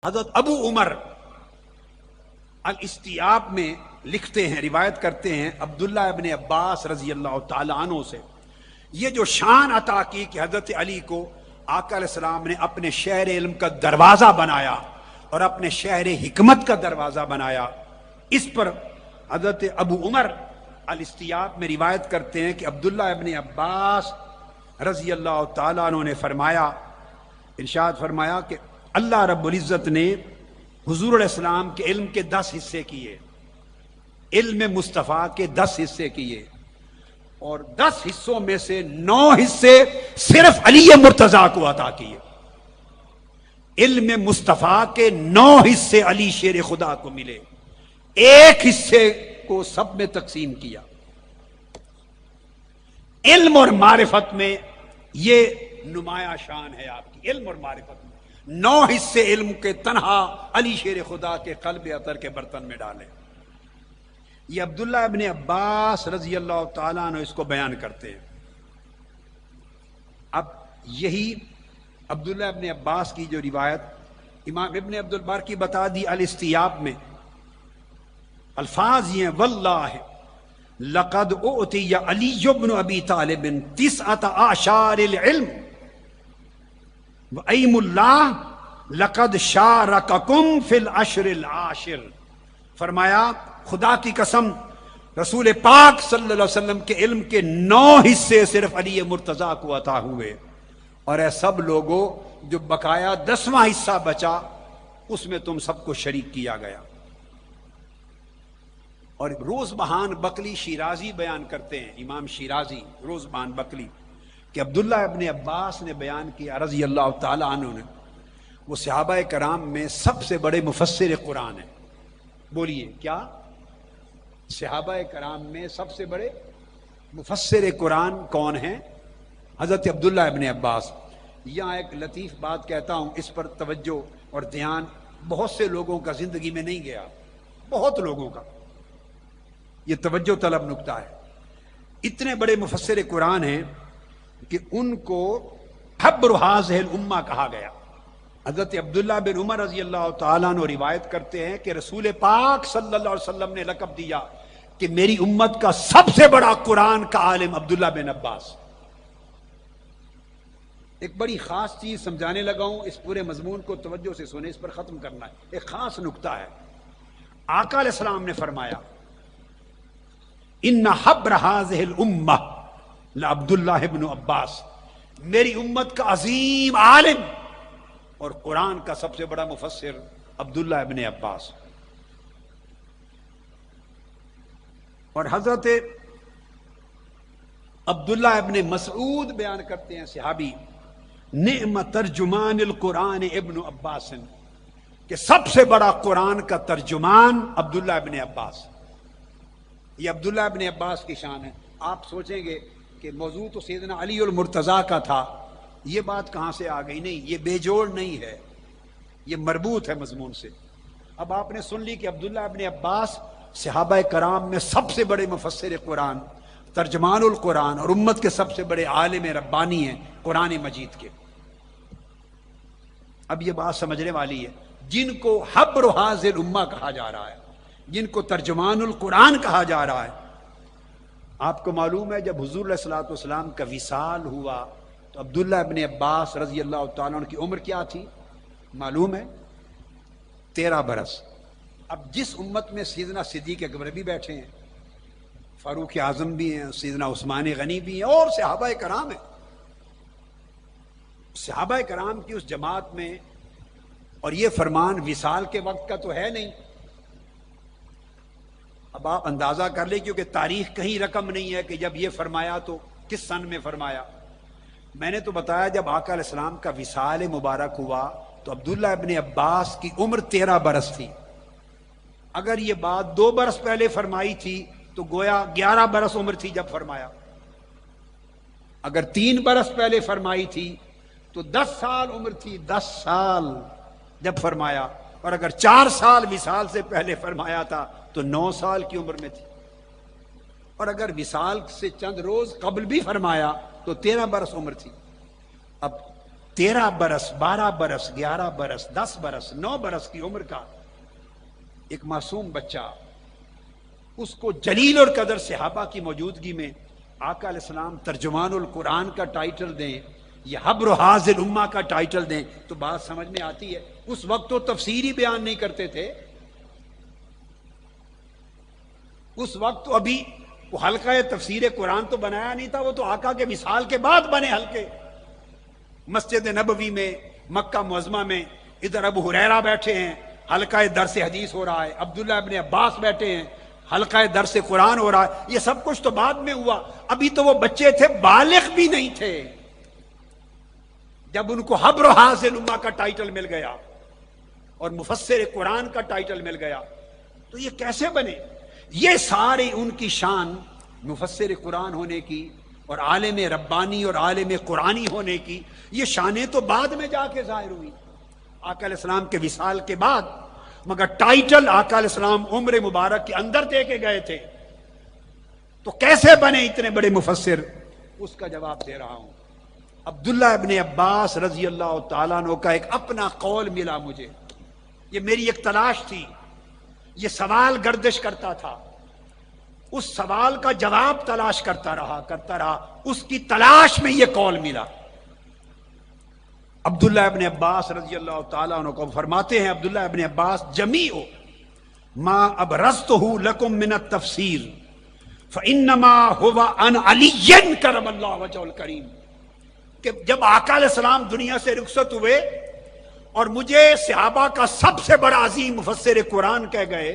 حضرت ابو عمر الاستیاب میں لکھتے ہیں، روایت کرتے ہیں عبداللہ ابن عباس رضی اللہ تعالیٰ عنہ سے، یہ جو شان عطا کی کہ حضرت علی کو آقا علیہ السلام نے اپنے شہر علم کا دروازہ بنایا اور اپنے شہر حکمت کا دروازہ بنایا، اس پر حضرت ابو عمر الاستیاب میں روایت کرتے ہیں کہ عبداللہ ابن عباس رضی اللہ تعالیٰ عنہ نے فرمایا، ارشاد فرمایا کہ اللہ رب العزت نے حضور علیہ السلام کے علم کے 10 حصے کیے، علم مصطفیٰ کے 10 حصے کیے، اور 10 حصوں میں سے 9 حصے صرف علی مرتضیٰ کو عطا کیے۔ علم مصطفیٰ کے 9 حصے علی شیر خدا کو ملے، ایک حصے کو سب میں تقسیم کیا۔ علم اور معرفت میں یہ نمایاں شان ہے آپ کی، علم اور معرفت میں 9 حصے علم کے تنہا علی شیر خدا کے قلب عطر کے برتن میں ڈالے۔ یہ عبداللہ ابن عباس رضی اللہ تعالیٰ عنہ اس کو بیان کرتے ہیں۔ اب یہی عبداللہ ابن عباس کی جو روایت امام ابن عبد البر کی بتا دی الاستیاب میں، الفاظ یہ ہیں، واللہ لقد اعطی علی بن ابی طالب 9 اعشار العلم وَأَيْمُ اللَّهِ لَقَدْ شَارَكَكُمْ فِي الْعَشْرِ الْعَاشِرِ، فرمایا خدا کی قسم رسول پاک صلی اللہ علیہ وسلم کے علم کے 9 حصے صرف علی مرتضیٰ کو عطا ہوئے، اور اے سب لوگوں جو بقایا 10واں حصہ بچا اس میں تم سب کو شریک کیا گیا۔ اور روز بہان بقلی شیرازی بیان کرتے ہیں، امام شیرازی روز بہان بقلی، کہ عبداللہ ابن عباس نے بیان کیا رضی اللہ تعالیٰ عنہ نے، وہ صحابہ کرام میں سب سے بڑے مفسر قرآن ہیں۔ بولیے کیا؟ صحابہ کرام میں سب سے بڑے مفسر قرآن کون ہیں؟ حضرت عبداللہ ابن عباس۔ یہاں ایک لطیف بات کہتا ہوں، اس پر توجہ اور دھیان بہت سے لوگوں کا زندگی میں نہیں گیا، بہت لوگوں کا، یہ توجہ طلب نکتہ ہے۔ اتنے بڑے مفسر قرآن ہیں کہ ان کو حبر هذه الامہ کہا گیا۔ حضرت عبداللہ بن عمر رضی اللہ تعالیٰ عنہ روایت کرتے ہیں کہ رسول پاک صلی اللہ علیہ وسلم نے لقب دیا کہ میری امت کا سب سے بڑا قرآن کا عالم عبداللہ بن عباس۔ ایک بڑی خاص چیز سمجھانے لگا ہوں، اس پورے مضمون کو توجہ سے سنیں، اس پر ختم کرنا ہے۔ ایک خاص نکتہ ہے، آقا علیہ السلام نے فرمایا ان حبر هذه الامہ لعبداللہ ابن عباس، میری امت کا عظیم عالم اور قرآن کا سب سے بڑا مفسر عبداللہ ابن عباس۔ اور حضرت عبداللہ ابن مسعود بیان کرتے ہیں، صحابی، نعم ترجمان القرآن ابن عباس، کہ سب سے بڑا قرآن کا ترجمان عبداللہ ابن عباس۔ یہ عبداللہ ابن عباس کی شان ہے۔ آپ سوچیں گے کہ موضوع تو سیدنا علی المرتضیٰ کا تھا، یہ بات کہاں سے آ گئی؟ نہیں، یہ بے جوڑ نہیں ہے، یہ مربوط ہے مضمون سے۔ اب آپ نے سن لی کہ عبداللہ ابن عباس صحابہ کرام میں سب سے بڑے مفسر قرآن، ترجمان القرآن، اور امت کے سب سے بڑے عالم ربانی ہیں قرآن مجید کے۔ اب یہ بات سمجھنے والی ہے، جن کو حبر هذه الامہ کہا جا رہا ہے، جن کو ترجمان القرآن کہا جا رہا ہے، آپ کو معلوم ہے جب حضور علیہ الصلوۃ والسلام کا وصال ہوا تو عبداللہ ابن عباس رضی اللہ تعالیٰ عنہ کی عمر کیا تھی؟ معلوم ہے 13 برس۔ اب جس امت میں سیدنا صدیق اکبر بھی بیٹھے ہیں، فاروق اعظم بھی ہیں، سیدنا عثمان غنی بھی ہیں، اور صحابہ کرام ہیں، صحابہ کرام کی اس جماعت میں، اور یہ فرمان وصال کے وقت کا تو ہے نہیں۔ اب آپ اندازہ کر لیں، کیونکہ تاریخ کہیں رقم نہیں ہے کہ جب یہ فرمایا تو کس سن میں فرمایا۔ میں نے تو بتایا جب آقا علیہ السلام کا وصال مبارک ہوا تو عبداللہ ابن عباس کی عمر 13 برس تھی۔ اگر یہ بات 2 برس پہلے فرمائی تھی تو گویا 11 برس عمر تھی جب فرمایا۔ اگر 3 برس پہلے فرمائی تھی تو 10 سال عمر تھی، 10 سال جب فرمایا، اور اگر 4 سال وصال سے پہلے فرمایا تھا تو 9 سال کی عمر میں تھی، اور اگر وصال سے چند روز قبل بھی فرمایا تو 13 برس عمر تھی۔ اب 13 برس 12 برس 11 برس 10 برس 9 برس کی عمر کا ایک معصوم بچہ، اس کو جلیل القدر صحابہ کی موجودگی میں آقا علیہ السلام ترجمان القرآن کا ٹائٹل دیں یا حبر و حاضر امہ کا ٹائٹل دیں تو بات سمجھ میں آتی ہے۔ اس وقت تو تفسیری بیان نہیں کرتے تھے، اس وقت تو ابھی وہ حلقہ تفسیر قرآن تو بنایا نہیں تھا، وہ تو آقا کے وصال کے بعد بنے حلقے۔ مسجد نبوی میں، مکہ معظمہ میں، ادھر ابو ہریرہ بیٹھے ہیں، حلقہ درس حدیث ہو رہا ہے، عبداللہ ابن عباس بیٹھے ہیں، حلقہ درس قرآن ہو رہا ہے۔ یہ سب کچھ تو بعد میں ہوا، ابھی تو وہ بچے تھے، بالغ بھی نہیں تھے جب ان کو حبر و حاضر امہ کا ٹائٹل مل گیا اور مفسر قرآن کا ٹائٹل مل گیا، تو یہ کیسے بنے؟ یہ سارے ان کی شان مفسر قرآن ہونے کی اور عالم ربانی اور عالم قرآنی ہونے کی، یہ شانیں تو بعد میں جا کے ظاہر ہوئی آقا علیہ السلام کے وصال کے بعد، مگر ٹائٹل آقا علیہ السلام عمر مبارک کے اندر دے کے گئے تھے۔ تو کیسے بنے اتنے بڑے مفسر؟ اس کا جواب دے رہا ہوں۔ عبداللہ ابن عباس رضی اللہ تعالیٰ عنہ کا ایک اپنا قول ملا مجھے، یہ میری ایک تلاش تھی، یہ سوال گردش کرتا تھا، اس سوال کا جواب تلاش کرتا رہا، اس کی تلاش میں یہ قول ملا۔ عبداللہ ابن عباس رضی اللہ تعالیٰ عنہ کو فرماتے ہیں، عبداللہ ابن عباس جمیع ما ابرزتہ لکم من التفسیر فانما هو عن علی کرم اللہ وجہہ الکریم، کہ جب آقا علیہ السلام دنیا سے رخصت ہوئے اور مجھے صحابہ کا سب سے بڑا عظیم مفسر قرآن کہہ گئے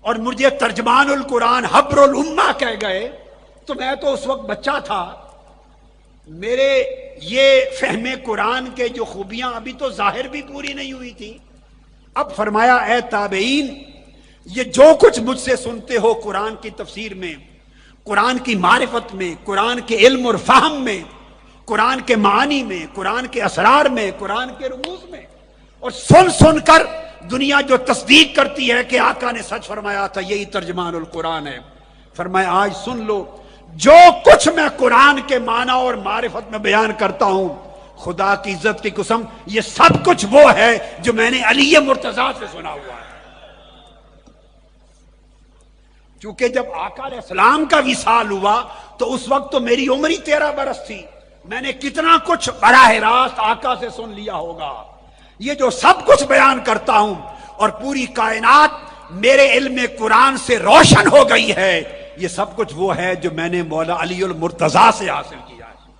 اور مجھے ترجمان القرآن حبر الامہ کہہ گئے، تو میں تو اس وقت بچہ تھا، میرے یہ فہم قرآن کے جو خوبیاں ابھی تو ظاہر بھی پوری نہیں ہوئی تھی۔ اب فرمایا اے تابعین، یہ جو کچھ مجھ سے سنتے ہو قرآن کی تفسیر میں، قرآن کی معرفت میں، قرآن کے علم اور فہم میں، قرآن کے معانی میں، قرآن کے اسرار میں، قرآن کے رموز میں، اور سن سن کر دنیا جو تصدیق کرتی ہے کہ آقا نے سچ فرمایا تھا، یہی ترجمان القرآن ہے، فرمایا آج سن لو، جو کچھ میں قرآن کے معنی اور معرفت میں بیان کرتا ہوں، خدا کی عزت کی قسم یہ سب کچھ وہ ہے جو میں نے علی مرتضیٰ سے سنا ہوا ہے۔ چونکہ جب آقا علیہ السلام کا وصال ہوا تو اس وقت تو میری عمر ہی 13 برس تھی، میں نے کتنا کچھ براہ راست آقا سے سن لیا ہوگا۔ یہ جو سب کچھ بیان کرتا ہوں اور پوری کائنات میرے علم قرآن سے روشن ہو گئی ہے، یہ سب کچھ وہ ہے جو میں نے مولا علی المرتضیٰ سے حاصل کیا ہے۔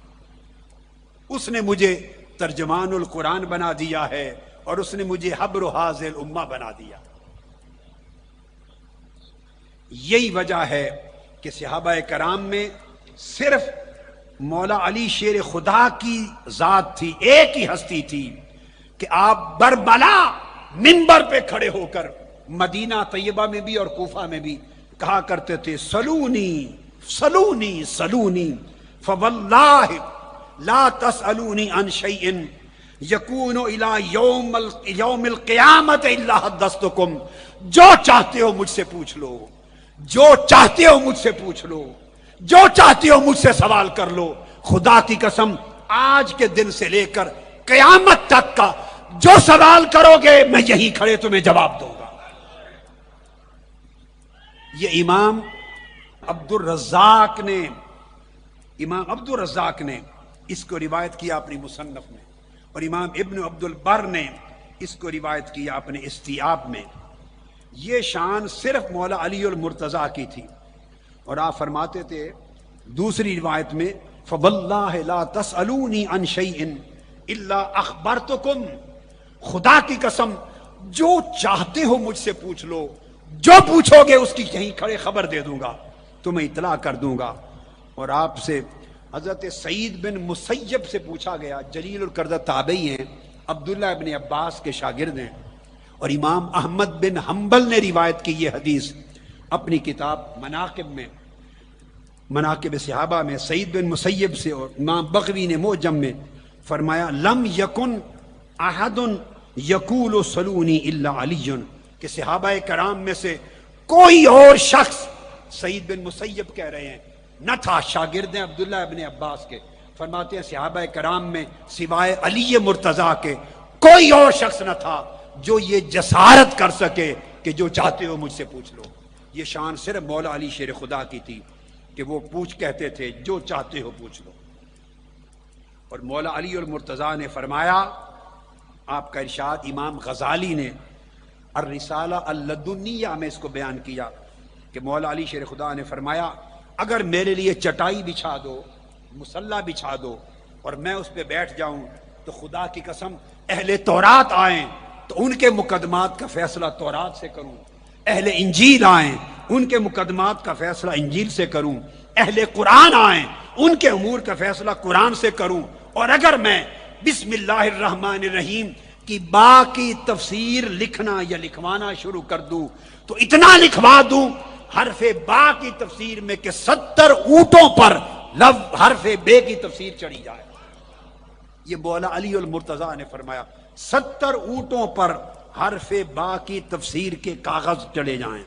اس نے مجھے ترجمان القرآن بنا دیا ہے اور اس نے مجھے حبر و حاضر امہ بنا دیا۔ یہی وجہ ہے کہ صحابہ کرام میں صرف مولا علی شیر خدا کی ذات تھی، ایک ہی ہستی تھی کہ آپ بربلا منبر پہ کھڑے ہو کر مدینہ طیبہ میں بھی اور کوفہ میں بھی کہا کرتے تھے، سلونی سلونی سلونی فواللہ لا تسألونی عن شیء یکون الی یوم القیامت الا حدثتکم، جو چاہتے ہو مجھ سے پوچھ لو، جو چاہتے ہو مجھ سے پوچھ لو، جو چاہتے ہو مجھ سے سوال کر لو، خدا کی قسم آج کے دن سے لے کر قیامت تک کا جو سوال کرو گے میں یہیں کھڑے تمہیں جواب دوں گا۔ یہ امام عبد الرزاق نے اس کو روایت کیا اپنی مصنف میں، اور امام ابن عبد البر نے اس کو روایت کیا اپنے استیاب میں۔ یہ شان صرف مولا علی المرتضیٰ کی تھی، اور آپ فرماتے تھے دوسری روایت میں، فواللہ لا تسألونی عن شیء الا اخبرتکم، خدا کی قسم جو چاہتے ہو مجھ سے پوچھ لو، جو پوچھو گے اس کی یہیں کھڑے خبر دے دوں گا، تمہیں اطلاع کر دوں گا۔ اور آپ سے حضرت سعید بن مسیب سے پوچھا گیا، جلیل القدر تابعی ہیں، عبداللہ ابن عباس کے شاگرد ہیں، اور امام احمد بن حنبل نے روایت کی یہ حدیث اپنی کتاب مناقب میں، مناقب صحابہ میں، سعید بن مسیب سے، اور امام بغوی نے معجم میں فرمایا، لم یکن احد یقول سلونی الا علی، کہ صحابہ کرام میں سے کوئی اور شخص، سعید بن مسیب کہہ رہے ہیں، نہ تھا، شاگرد ہیں عبداللہ ابن عباس کے، فرماتے ہیں صحابہ کرام میں سوائے علی مرتضیٰ کے کوئی اور شخص نہ تھا جو یہ جسارت کر سکے کہ جو چاہتے ہو مجھ سے پوچھ لو. یہ شان صرف مولا علی شیر خدا کی تھی کہ وہ کہتے تھے جو چاہتے ہو پوچھ لو. اور مولا علی المرتضیٰ نے فرمایا، آپ کا ارشاد امام غزالی نے الرسالہ اللدنیہ میں اس کو بیان کیا کہ مولا علی شیر خدا نے فرمایا، اگر میرے لیے چٹائی بچھا دو، مصلی بچھا دو اور میں اس پہ بیٹھ جاؤں تو خدا کی قسم اہل تورات آئیں تو ان کے مقدمات کا فیصلہ تورات سے کروں، اہل انجیل آئیں ان کے مقدمات کا فیصلہ انجیل سے کروں، اہل قرآن آئیں ان کے امور کا فیصلہ قرآن سے کروں، اور اگر میں بسم اللہ الرحمن الرحیم کی با کی تفسیر لکھنا یا لکھوانا شروع کر دوں تو اتنا لکھوا دوں حرف با کی تفسیر میں کہ 70 اونٹوں پر حرف بے کی تفسیر چڑھی جائے. یہ مولا علی المرتضیٰ نے فرمایا 70 اونٹوں پر حرف با کی تفسیر کے کاغذ چڑھے جائیں.